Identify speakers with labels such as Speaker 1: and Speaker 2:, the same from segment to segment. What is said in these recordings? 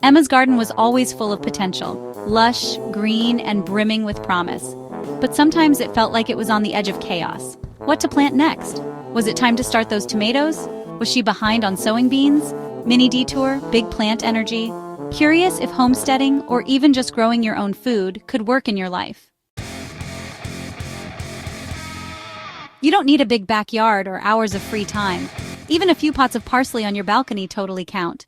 Speaker 1: Emma's garden was always full of potential, lush, green, and brimming with promise. But sometimes it felt like it was on the edge of chaos. What to plant next? Was it time to start those tomatoes? Was she behind on sowing beans? Mini detour, big plant energy? Curious if homesteading, or even just growing your own food, could work in your life. You don't need a big backyard or hours of free time. Even a few pots of parsley on your balcony totally count.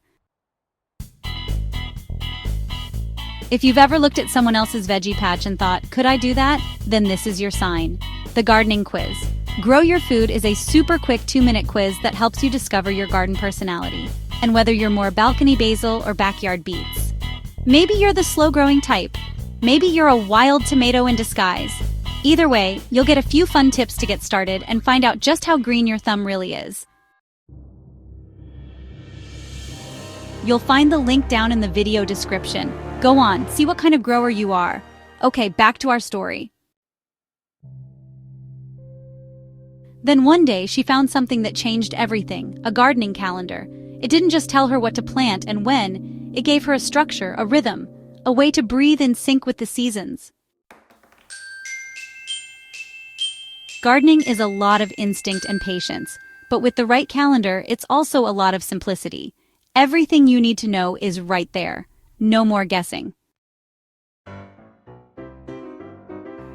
Speaker 1: If you've ever looked at someone else's veggie patch and thought, could I do that? Then this is your sign. The Gardening Quiz. Grow Your Food is a super quick 2-minute quiz that helps you discover your garden personality, and whether you're more balcony basil or backyard beets. Maybe you're the slow-growing type. Maybe you're a wild tomato in disguise. Either way, you'll get a few fun tips to get started and find out just how green your thumb really is. You'll find the link down in the video description. Go on, see what kind of grower you are. Okay, back to our story. Then one day, she found something that changed everything, a gardening calendar. It didn't just tell her what to plant and when, it gave her a structure, a rhythm, a way to breathe in sync with the seasons. Gardening is a lot of instinct and patience, but with the right calendar, it's also a lot of simplicity. Everything you need to know is right there. No more guessing.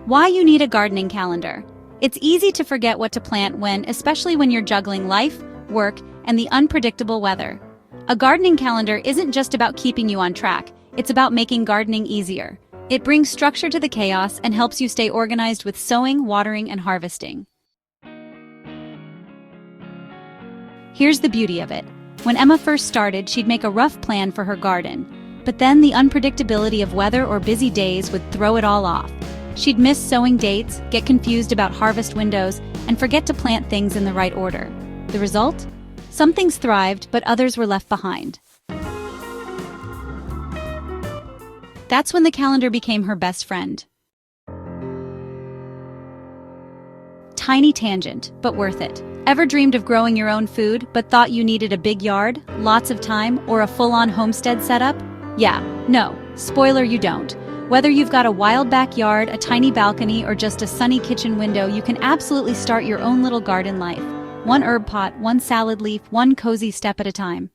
Speaker 1: Why you need a gardening calendar. It's easy to forget what to plant especially when you're juggling life, work, and the unpredictable weather. A gardening calendar isn't just about keeping you on track, it's about making gardening easier. It brings structure to the chaos and helps you stay organized with sowing, watering, and harvesting. Here's the beauty of it. When Emma first started, she'd make a rough plan for her garden. But then the unpredictability of weather or busy days would throw it all off. She'd miss sowing dates, get confused about harvest windows, and forget to plant things in the right order. The result? Some things thrived, but others were left behind. That's when the calendar became her best friend. Tiny tangent, but worth it. Ever dreamed of growing your own food, but thought you needed a big yard, lots of time, or a full-on homestead setup? Yeah, no, spoiler, you don't. Whether you've got a wild backyard, a tiny balcony, or just a sunny kitchen window, you can absolutely start your own little garden life. One herb pot, one salad leaf, one cozy step at a time.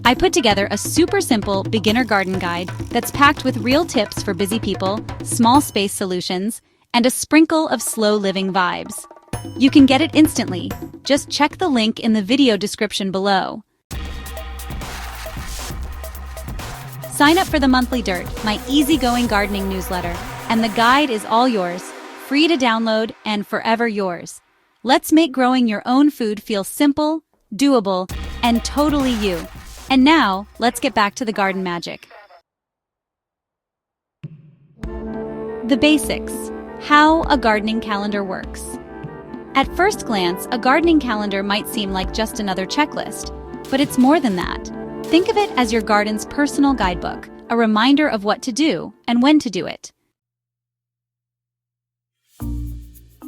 Speaker 1: I put together a super simple beginner garden guide that's packed with real tips for busy people, small space solutions, and a sprinkle of slow living vibes. You can get it instantly. Just check the link in the video description below. Sign up for the Monthly Dirt, my easygoing gardening newsletter, and the guide is all yours, free to download and forever yours. Let's make growing your own food feel simple, doable, and totally you. And now, let's get back to the garden magic. The basics. How a gardening calendar works. At first glance, a gardening calendar might seem like just another checklist, but it's more than that. Think of it as your garden's personal guidebook, a reminder of what to do and when to do it.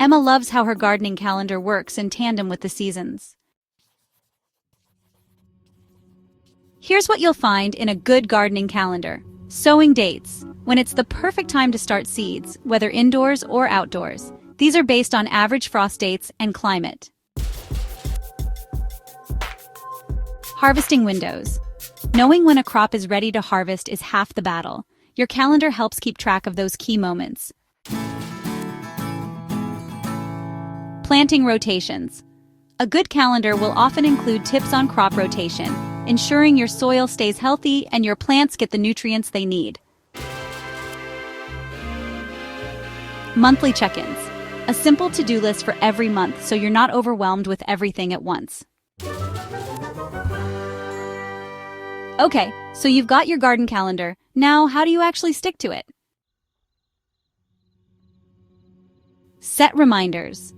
Speaker 1: Emma loves how her gardening calendar works in tandem with the seasons. Here's what you'll find in a good gardening calendar. Sowing dates, when it's the perfect time to start seeds, whether indoors or outdoors. These are based on average frost dates and climate. Harvesting windows. Knowing when a crop is ready to harvest is half the battle. Your calendar helps keep track of those key moments. Planting rotations. A good calendar will often include tips on crop rotation, ensuring your soil stays healthy and your plants get the nutrients they need. Monthly check-ins. A simple to-do list for every month so you're not overwhelmed with everything at once. Okay, so you've got your garden calendar. Now, how do you actually stick to it? Set reminders.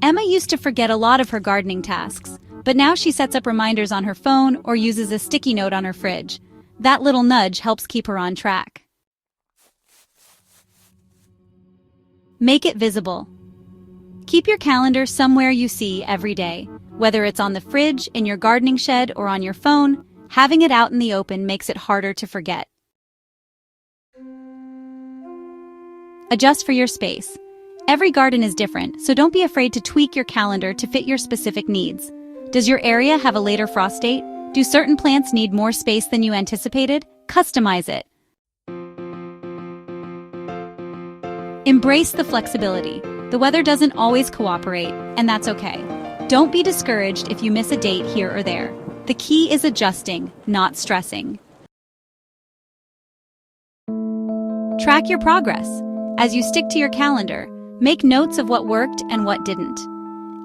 Speaker 1: Emma used to forget a lot of her gardening tasks, but now she sets up reminders on her phone or uses a sticky note on her fridge. That little nudge helps keep her on track. Make it visible. Keep your calendar somewhere you see every day. Whether it's on the fridge, in your gardening shed, or on your phone, having it out in the open makes it harder to forget. Adjust for your space. Every garden is different, so don't be afraid to tweak your calendar to fit your specific needs. Does your area have a later frost date? Do certain plants need more space than you anticipated? Customize it. Embrace the flexibility. The weather doesn't always cooperate, and that's okay. Don't be discouraged if you miss a date here or there. The key is adjusting, not stressing. Track your progress. As you stick to your calendar, make notes of what worked and what didn't.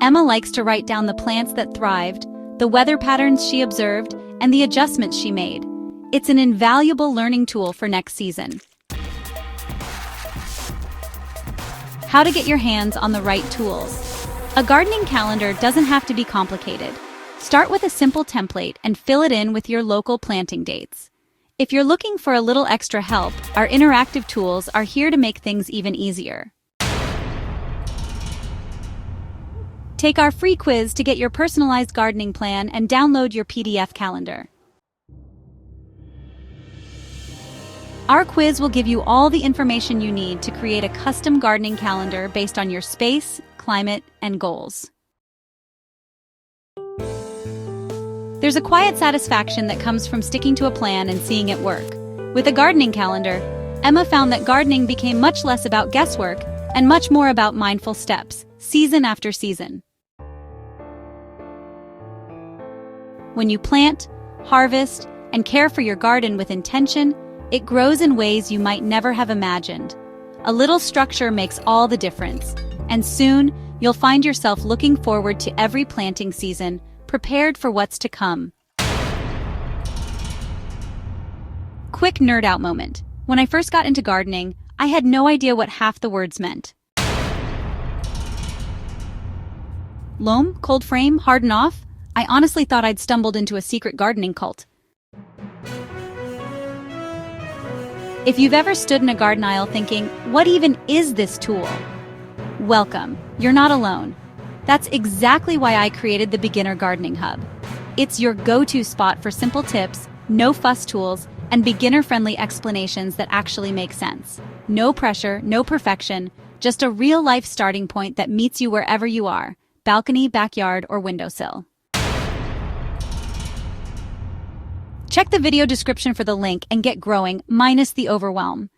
Speaker 1: Emma likes to write down the plants that thrived, the weather patterns she observed, and the adjustments she made. It's an invaluable learning tool for next season. How to get your hands on the right tools. A gardening calendar doesn't have to be complicated. Start with a simple template and fill it in with your local planting dates. If you're looking for a little extra help, our interactive tools are here to make things even easier. Take our free quiz to get your personalized gardening plan and download your PDF calendar. Our quiz will give you all the information you need to create a custom gardening calendar based on your space, climate, and goals. There's a quiet satisfaction that comes from sticking to a plan and seeing it work. With a gardening calendar, Emma found that gardening became much less about guesswork and much more about mindful steps, season after season. When you plant, harvest, and care for your garden with intention, it grows in ways you might never have imagined. A little structure makes all the difference, and soon you'll find yourself looking forward to every planting season, prepared for what's to come. Quick nerd out moment. When I first got into gardening, I had no idea what half the words meant. Loam, cold frame, harden off? I honestly thought I'd stumbled into a secret gardening cult. If you've ever stood in a garden aisle thinking, what even is this tool? Welcome, you're not alone. That's exactly why I created the Beginner Gardening Hub. It's your go-to spot for simple tips, no-fuss tools, and beginner-friendly explanations that actually make sense. No pressure, no perfection, just a real-life starting point that meets you wherever you are, balcony, backyard, or windowsill. Check the video description for the link and get growing, minus the overwhelm.